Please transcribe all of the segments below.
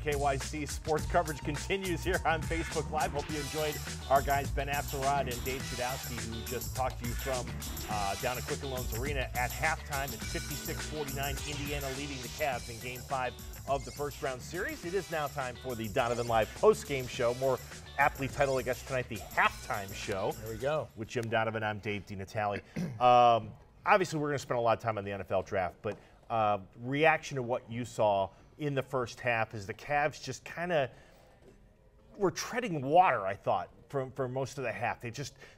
WKYC sports coverage continues here on Facebook Live. Hope you enjoyed our guys Ben Axelrod and Dave Chudowski, who just talked to you from down at Quicken Loans Arena at halftime. It's 56-49, Indiana leading the Cavs in Game 5 of the first round series. It is now time for the Donovan Live post-game show, more aptly titled, I guess, tonight, the halftime show. There we go. With Jim Donovan, I'm Dave DiNatale. Obviously, we're going to spend a lot of time on the NFL draft, but reaction to what you saw in the first half is the Cavs just kind of were treading water, I thought, for most of the half.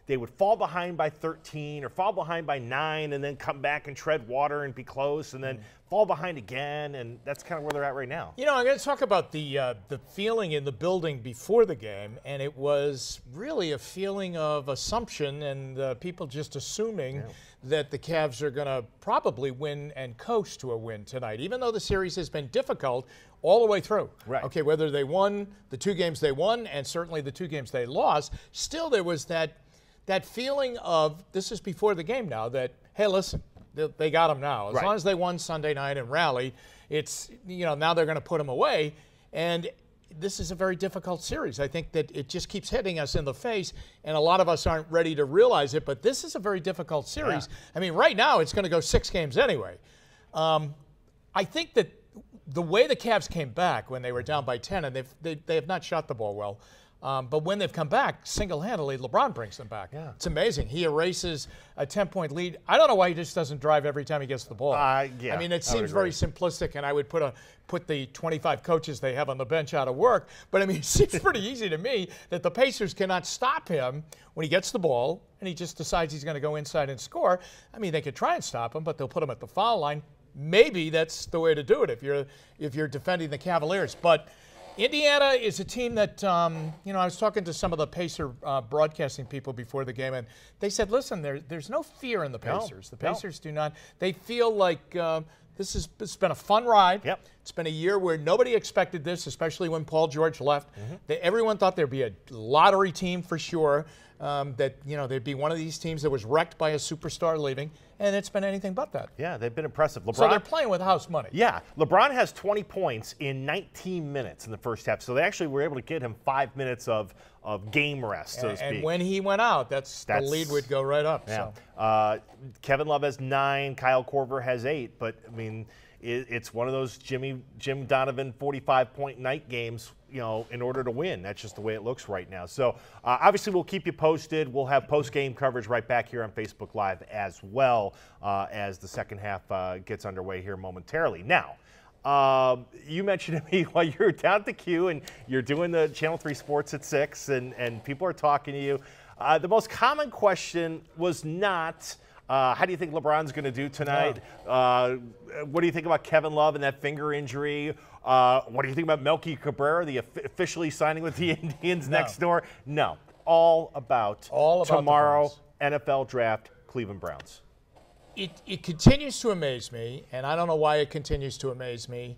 They would fall behind by 13 or fall behind by 9 and then come back and tread water and be close and then fall behind again, and that's kind of where they're at right now. You know, I'm going to talk about the feeling in the building before the game, and it was really a feeling of assumption and people just assuming that the Cavs are going to probably win and coast to a win tonight, even though the series has been difficult all the way through. Right. Okay, whether they won the 2 games they won and certainly the 2 games they lost, still there was that feeling of, this is before the game now, that, hey, listen, they got them now. As long as they won Sunday night and rallied, it's, you know, now they're going to put them away. And this is a very difficult series. I think that it just keeps hitting us in the face, and a lot of us aren't ready to realize it, but this is a very difficult series. Yeah. I mean, right now it's going to go 6 games anyway. I think that the way the Cavs came back when they were down by 10, and they have not shot the ball well, but when they've come back, single-handedly, LeBron brings them back. Yeah. It's amazing. He erases a 10-point lead. I don't know why he just doesn't drive every time he gets the ball. Yeah, I mean, it seems very simplistic, and I would put the 25 coaches they have on the bench out of work. But, I mean, it seems pretty easy to me that the Pacers cannot stop him when he gets the ball and he just decides he's going to go inside and score. I mean, they could try and stop him, but they'll put him at the foul line. Maybe that's the way to do it if you're defending the Cavaliers. But Indiana is a team that, you know, I was talking to some of the Pacer broadcasting people before the game, and they said, listen, there's no fear in the Pacers. The Pacers do not. They feel like it's been a fun ride. Yep. It's been a year where nobody expected this, especially when Paul George left. Everyone thought there'd be a lottery team for sure, that, you know, they'd be one of these teams that was wrecked by a superstar leaving, and it's been anything but that. Yeah, they've been impressive. LeBron, so they're playing with house money. Yeah, LeBron has 20 points in 19 minutes in the first half, so they actually were able to get him 5 minutes of game rest, so to speak. And when he went out, the lead would go right up. Yeah. So. Kevin Love has 9, Kyle Korver has 8, but, I mean, it's one of those Jim Donovan 45-point night games, you know, in order to win. That's just the way it looks right now. So, obviously, we'll keep you posted. We'll have post-game coverage right back here on Facebook Live as well as the second half gets underway here momentarily. Now, you mentioned to me while you were down at the Q and you're doing the Channel 3 Sports at 6 and people are talking to you. The most common question was not, how do you think LeBron's going to do tonight? No. What do you think about Kevin Love and that finger injury? What do you think about Melky Cabrera, the officially signing with the Indians next door? No. All about tomorrow, NFL draft, Cleveland Browns. It continues to amaze me, and I don't know why it continues to amaze me.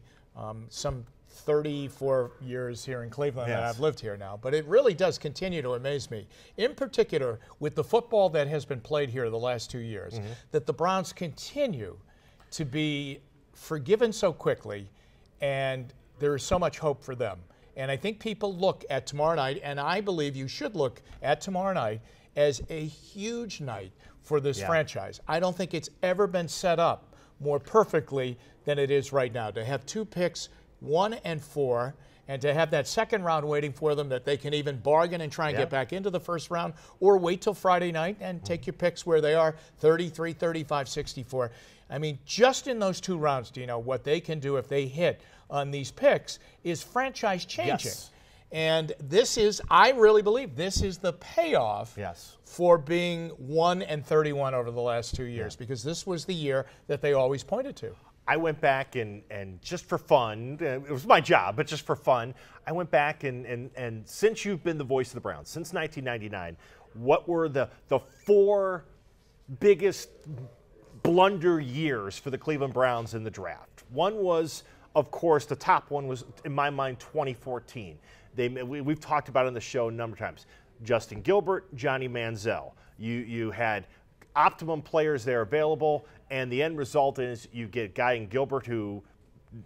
Some 34 years here in Cleveland that I've lived here now, but it really does continue to amaze me. In particular, with the football that has been played here the last 2 years, that the Browns continue to be forgiven so quickly, and there is so much hope for them. And I think people look at tomorrow night, and I believe you should look at tomorrow night as a huge night for this franchise. I don't think it's ever been set up more perfectly than it is right now. To have 2 picks, 1 and 4, and to have that second round waiting for them that they can even bargain and try and get back into the first round, or wait till Friday night and take your picks where they are, 33, 35, 64. I mean, just in those 2 rounds, do you know what they can do if they hit on these picks is franchise changing. Yes. And this is, I really believe, this is the payoff for being 1 and 31 over the last 2 years, because this was the year that they always pointed to. I went back and just for fun, it was my job, but just for fun, I went back and since you've been the voice of the Browns, since 1999, what were the 4 biggest blunder years for the Cleveland Browns in the draft? One was, of course, the top one was, in my mind, 2014. We've talked about it on the show a number of times. Justin Gilbert, Johnny Manziel. You had optimum players there available, and the end result is you get a guy in Gilbert who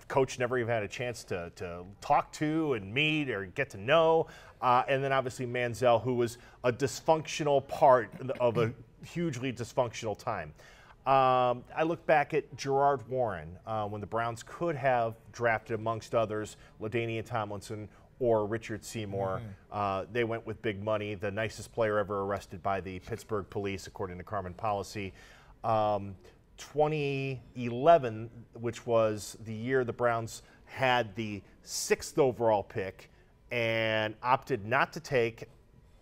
coach never even had a chance to talk to and meet or get to know. And then obviously Manziel, who was a dysfunctional part of a hugely dysfunctional time. I look back at Gerard Warren when the Browns could have drafted, amongst others, LaDainian Tomlinson or Richard Seymour. They went with big money, the nicest player ever arrested by the Pittsburgh police, according to Carmen Policy. 2011, which was the year the Browns had the 6th overall pick and opted not to take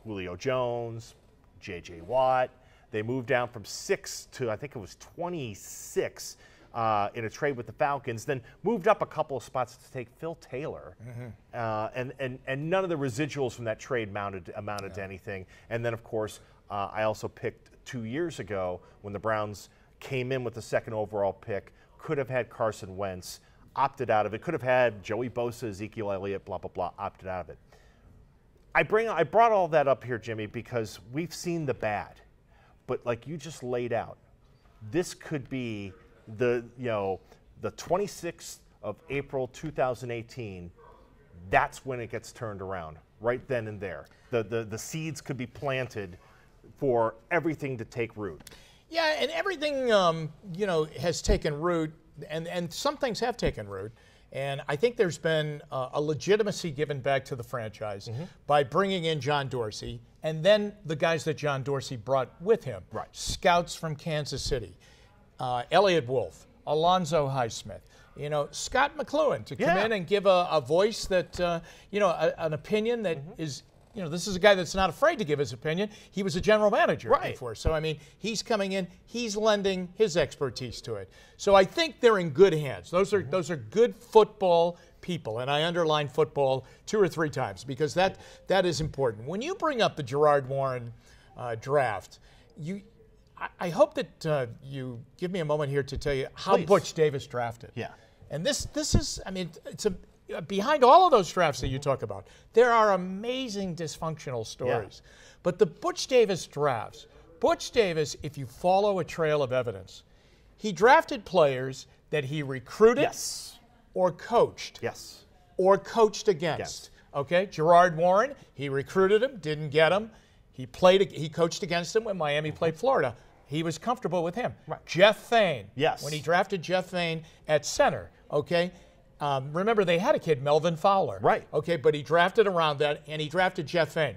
Julio Jones, J.J. Watt. They moved down from 6 to, I think it was 26 in a trade with the Falcons, then moved up a couple of spots to take Phil Taylor. And none of the residuals from that trade amounted to anything. And then, of course, I also picked 2 years ago when the Browns came in with the 2nd overall pick, could have had Carson Wentz, opted out of it, could have had Joey Bosa, Ezekiel Elliott, blah, blah, blah, opted out of it. I brought all that up here, Jimmy, because we've seen the bad. But like you just laid out, this could be the 26th of April 2018. That's when it gets turned around, right then and there. The seeds could be planted for everything to take root. Yeah, and everything has taken root, and some things have taken root. And I think there's been a legitimacy given back to the franchise by bringing in John Dorsey, and then the guys that John Dorsey brought with him. Right. Scouts from Kansas City, Elliott Wolf, Alonzo Highsmith, Scott McLuhan to come in and give a voice that, an opinion that is, this is a guy that's not afraid to give his opinion. He was a general manager before. So, I mean, he's coming in, he's lending his expertise to it. So I think they're in good hands. Those are good football people, and I underline football 2 or 3 times because that is important. When you bring up the Gerard Warren draft, I hope that you give me a moment here to tell you how Butch Davis drafted. Yeah. And this is, I mean, behind all of those drafts that you talk about, there are amazing dysfunctional stories. But the Butch Davis drafts, Butch Davis, if you follow a trail of evidence, he drafted players that he recruited or coached. Or coached against. Okay? Gerard Warren, he recruited him, didn't get him. He coached against him when Miami played Florida. He was comfortable with him. Jeff Fain. When he drafted Jeff Fain at center, okay? Remember, they had a kid, Melvin Fowler. Okay, but he drafted around that, and he drafted Jeff Fain.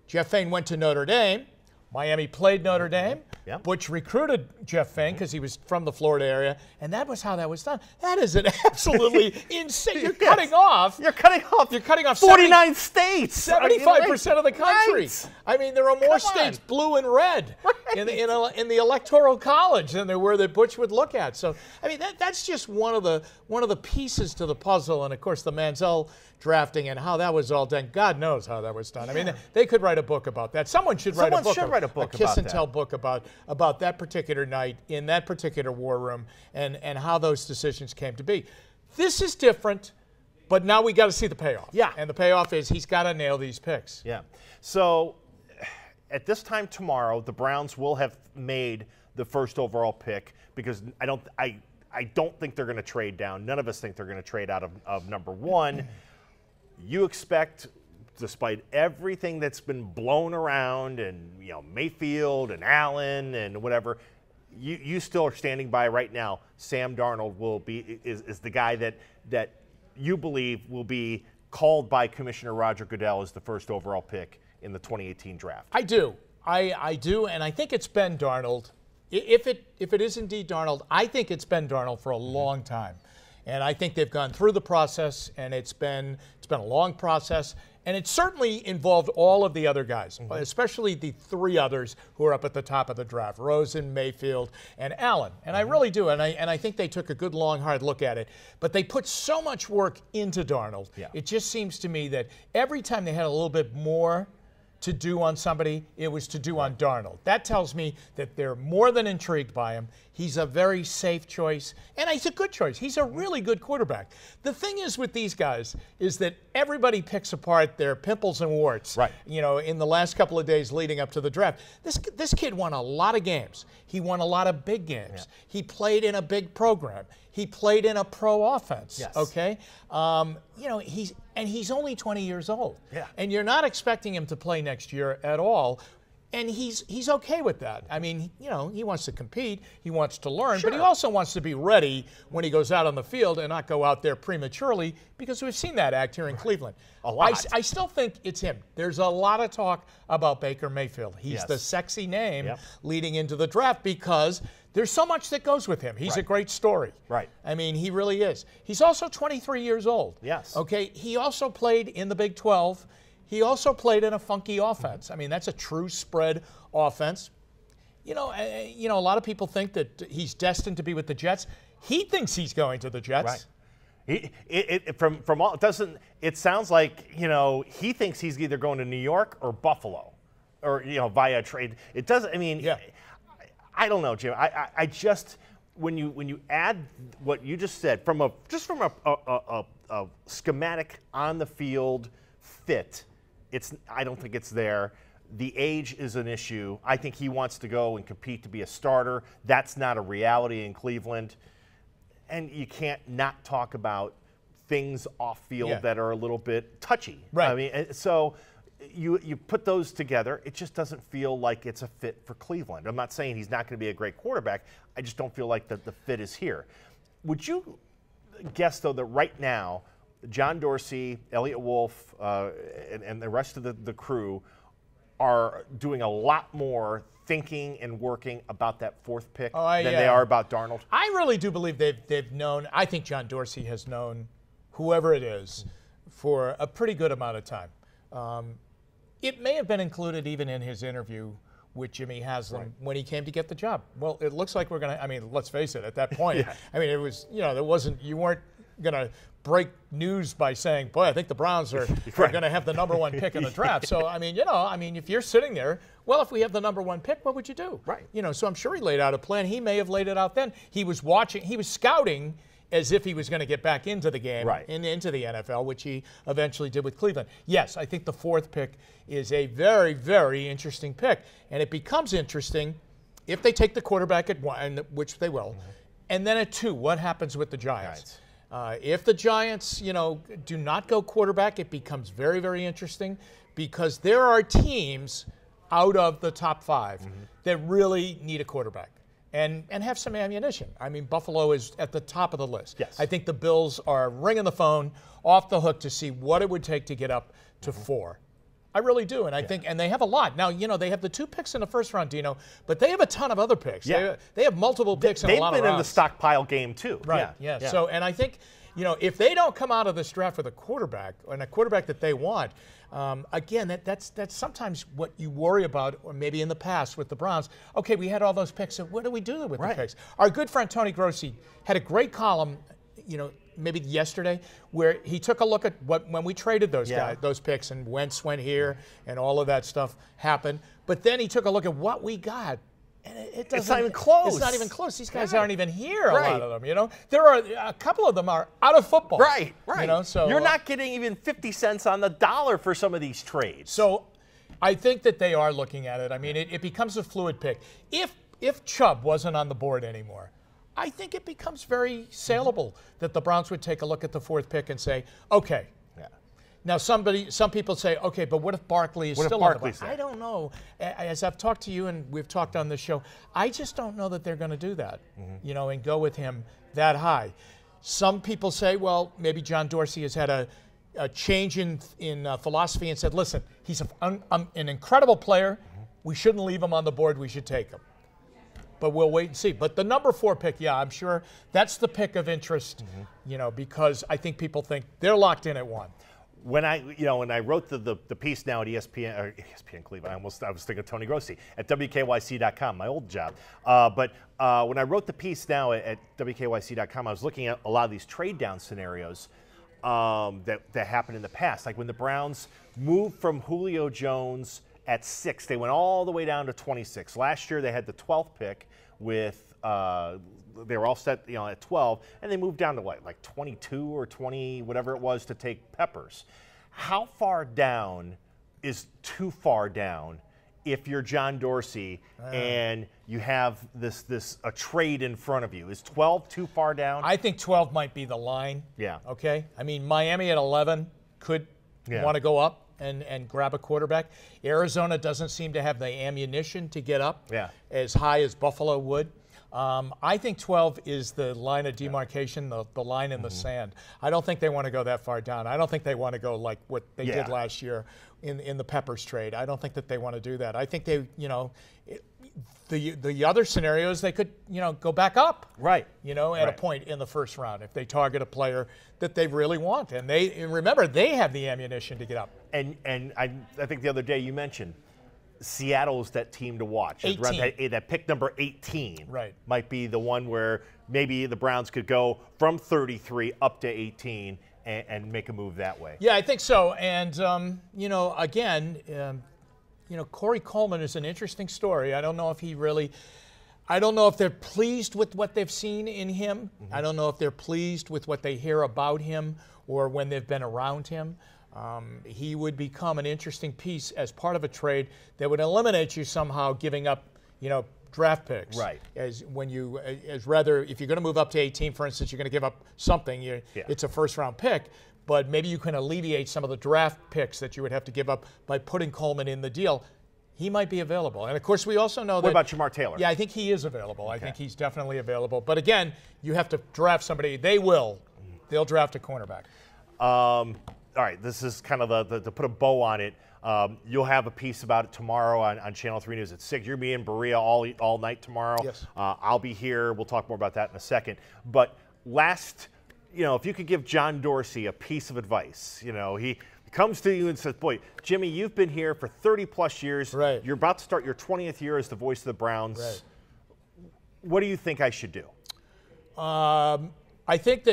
Jeff Fain went to Notre Dame. Miami played Notre Dame. Butch recruited Jeff Fain because he was from the Florida area, and that was how that was done. That is an absolutely insane. You're cutting off. You're cutting off 49 states. 75% of the country. I mean, there are more states, blue and red, in the Electoral College than there were that Butch would look at. So, I mean, that's just one of the pieces to the puzzle, and of course the Manziel drafting and how that was all done. God knows how that was done. I mean, they could write a book about that. Someone should write a book about a kiss and tell book about that particular night in that particular war room and how those decisions came to be. This is different, but now we got to see the payoff. And the payoff is he's got to nail these picks. So at this time tomorrow, the Browns will have made the 1st overall pick because I don't think they're going to trade down. None of us think they're going to trade out of number 1. You expect, despite everything that's been blown around and Mayfield and Allen and whatever, you still are standing by right now. Sam Darnold is the guy that you believe will be called by Commissioner Roger Goodell as the 1st overall pick in the 2018 draft. I do. I do, and I think it's been Darnold. If it is indeed Darnold, I think it's been Darnold for a long time. And I think they've gone through the process, and it's been a long process, and it certainly involved all of the other guys, especially the 3 others who are up at the top of the draft: Rosen, Mayfield, and Allen. And I really do, and I think they took a good, long, hard look at it. But they put so much work into Darnold. It just seems to me that every time they had a little bit more to do on somebody, it was to do on Darnold. That tells me that they're more than intrigued by him. He's a very safe choice, and he's a good choice. He's a really good quarterback. The thing is with these guys is that everybody picks apart their pimples and warts. Right. You know, in the last couple of days leading up to the draft, this kid won a lot of games. He won a lot of big games. Yeah. He played in a big program. He played in a pro offense. Yes. Okay. You know, he's only 20 years old. Yeah. And you're not expecting him to play next year at all. And he's okay with that. I mean, you know, he wants to compete, he wants to learn, sure. but he also wants to be ready when he goes out on the field and not go out there prematurely, because we've seen that act here in Cleveland. A lot. I still think it's him. There's a lot of talk about Baker Mayfield. He's the Yes. sexy name leading into the draft because there's so much that goes with him. He's a great story. Right. I mean, he really is. He's also 23 years old. Yes. Okay. He also played in the Big 12. He also played in a funky offense. I mean, that's a true spread offense. You know, a lot of people think that he's destined to be with the Jets. He thinks he's going to the Jets. Right. From all, it sounds like, you know, he thinks he's either going to New York or Buffalo, or, you know, via trade. It doesn't. I mean, I don't know, Jim. I just when you add what you just said from a schematic on the field fit. I don't think it's there. The age is an issue. I think he wants to go and compete to be a starter. That's not a reality in Cleveland. And you can't not talk about things off field that are a little bit touchy. Right. I mean, so you put those together, it just doesn't feel like it's a fit for Cleveland. I'm not saying he's not going to be a great quarterback. I just don't feel like the fit is here. Would you guess, though, that right now, John Dorsey, Elliott Wolf, and the rest of the crew are doing a lot more thinking and working about that fourth pick than they are about Darnold? I really do believe they've known. I think John Dorsey has known whoever it is for a pretty good amount of time. It may have been included even in his interview with Jimmy Haslam when he came to get the job. Well, it looks like we're going to, I mean, let's face it, at that point, I mean, it was, you know, you weren't going to break news by saying, boy, I think the Browns are going to have the #1 pick in the draft. So, I mean, you know, if you're sitting there, well, if we have the #1 pick, what would you do? Right. You know, so I'm sure he laid out a plan. He may have laid it out then. He was scouting as if he was going to get back into the game and into the NFL, which he eventually did with Cleveland. Yes, I think the 4th pick is a very, very interesting pick. And it becomes interesting if they take the quarterback at 1, which they will. And then at 2, what happens with the Giants? If the Giants, you know, do not go quarterback, it becomes very, very interesting, because there are teams out of the top 5 that really need a quarterback and have some ammunition. I mean, Buffalo is at the top of the list. Yes. I think the Bills are ringing the phone off the hook to see what it would take to get up to 4. I really do, and I think, and they have a lot. Now, you know, they have the 2 picks in the first round, Dino, but they have a ton of other picks. They have multiple picks in a lot of rounds. They've been in the stockpile game, too. Right, yeah. So, and I think, you know, if they don't come out of this draft with a quarterback, and a quarterback that they want, again, that's sometimes what you worry about, or maybe in the past with the Browns. Okay, we had all those picks, so what do we do with the picks? Our good friend Tony Grossi had a great column, you know, maybe yesterday, where he took a look at when we traded those guys, those picks, and Wentz went here, and all of that stuff happened. But then he took a look at what we got, and it's not even close. It's not even close. These guys aren't even here. A lot of them, you know. There are a couple of them are out of football. Right. You know, so you're not getting even 50 cents on the dollar for some of these trades. So I think that they are looking at it. I mean, it becomes a fluid pick. If Chubb wasn't on the board anymore, I think it becomes very saleable that the Browns would take a look at the 4th pick and say, okay. Now, some people say, okay, but what if Barkley is still on the board? I don't know. As I've talked to you and we've talked on this show, I just don't know that they're going to do that, you know, and go with him that high. Some people say, well, maybe John Dorsey has had a change in philosophy and said, listen, he's an incredible player. We shouldn't leave him on the board. We should take him. But we'll wait and see. But the #4 pick, I'm sure that's the pick of interest, you know, because I think people think they're locked in at 1. When I wrote the piece now at ESPN Cleveland, I was thinking of Tony Grossi at WKYC.com, my old job. But when I wrote the piece now at WKYC.com, I was looking at a lot of these trade down scenarios that happened in the past. Like when the Browns moved from Julio Jones at 6, they went all the way down to 26. Last year they had the 12th pick with They were all set, at 12, and they moved down to like 22 or 20, whatever it was, to take Peppers. How far down is too far down if you're John Dorsey and you have a trade in front of you? Is 12 too far down? I think 12 might be the line. Yeah. Okay. I mean, Miami at 11 could want to go up and grab a quarterback. Arizona doesn't seem to have the ammunition to get up as high as Buffalo would. I think 12 is the line of demarcation, the line in the sand. I don't think they want to go that far down. I don't think they want to go like what they did last year in the Peppers trade. I don't think that they want to do that. I think they, the other scenario is they could, go back up. Right. At a point in the first round if they target a player that they really want. And remember, they have the ammunition to get up. And I think the other day you mentioned Seattle's that team to watch. That pick number 18 might be the one where maybe the Browns could go from 33 up to 18 and make a move that way. Yeah, I think so. And, Corey Coleman is an interesting story. I don't know if they're pleased with what they've seen in him. I don't know if they're pleased with what they hear about him or when they've been around him. He would become an interesting piece as part of a trade that would eliminate you somehow giving up, draft picks. Right. If you're going to move up to 18, for instance, you're going to give up something. It's a first-round pick, but maybe you can alleviate some of the draft picks that you would have to give up by putting Coleman in the deal. He might be available. And, of course, we also know What about Jamar Taylor? Yeah, I think he is available. I think he's definitely available. But, again, you have to draft somebody. They'll draft a cornerback. All right, this is kind of to put a bow on it. You'll have a piece about it tomorrow on Channel 3 News at 6. You're going to be in Berea all night tomorrow. Yes. I'll be here. We'll talk more about that in a second. But if you could give John Dorsey a piece of advice, he comes to you and says, boy, Jimmy, you've been here for 30-plus years. Right. You're about to start your 20th year as the voice of the Browns. Right. What do you think I should do? I think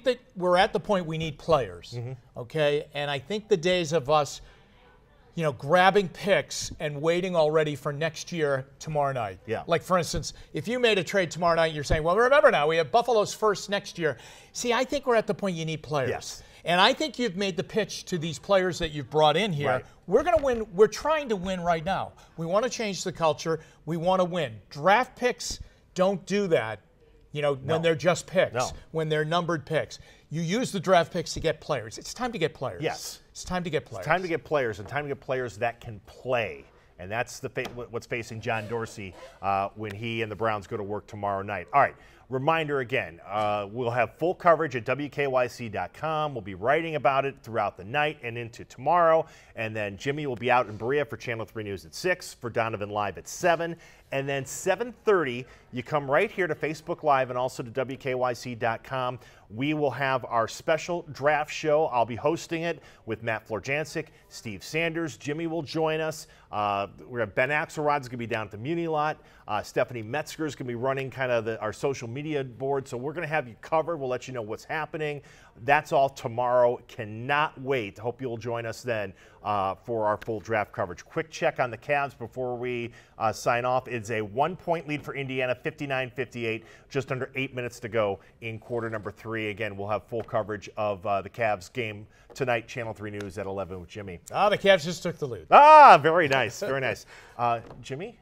that we're at the point we need players, okay? And I think the days of us, grabbing picks and waiting already for next year tomorrow night. Yeah. Like, for instance, if you made a trade tomorrow night, you're saying, well, remember now, we have Buffalo's first next year. See, I think we're at the point you need players. Yes. And I think you've made the pitch to these players that you've brought in here. Right. We're going to win. We're trying to win right now. We want to change the culture. We want to win. Draft picks don't do that. When they're just picks, when they're numbered picks. You use the draft picks to get players. It's time to get players. Yes. It's time to get players. It's time to get players, and time to get players that can play. And that's what's facing John Dorsey when he and the Browns go to work tomorrow night. All right. Reminder again, we'll have full coverage at WKYC.com. We'll be writing about it throughout the night and into tomorrow. And then Jimmy will be out in Berea for Channel 3 News at 6, for Donovan Live at 7. And then 7:30, you come right here to Facebook Live and also to WKYC.com. We will have our special draft show. I'll be hosting it with Matt Florjancic, Steve Sanders. Jimmy will join us. Ben Axelrod's going to be down at the Muni lot. Stephanie Metzger is going to be running kind of our social media board. So we're going to have you covered. We'll let you know what's happening. That's all tomorrow. Cannot wait. Hope you'll join us then for our full draft coverage. Quick check on the Cavs before we sign off. It's a 1-point lead for Indiana, 59-58, just under 8 minutes to go in quarter number 3. Again, we'll have full coverage of the Cavs game tonight, Channel 3 News at 11 with Jimmy. The Cavs just took the lead. Very nice, very nice. Jimmy,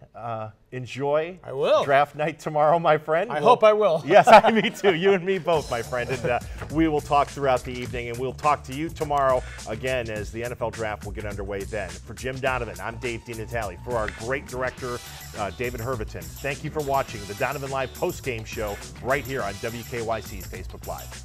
enjoy I will. Draft night tomorrow, my friend. I hope I will. Yes, me too. You and me both, my friend. And we will talk throughout the evening, and we'll talk to you tomorrow again as the NFL Draft will get underway then. For Jim Donovan, I'm Dave DiNatale. For our great director, David Herviton, thank you for watching the Donovan Live postgame show right here on WKYC's Facebook Live.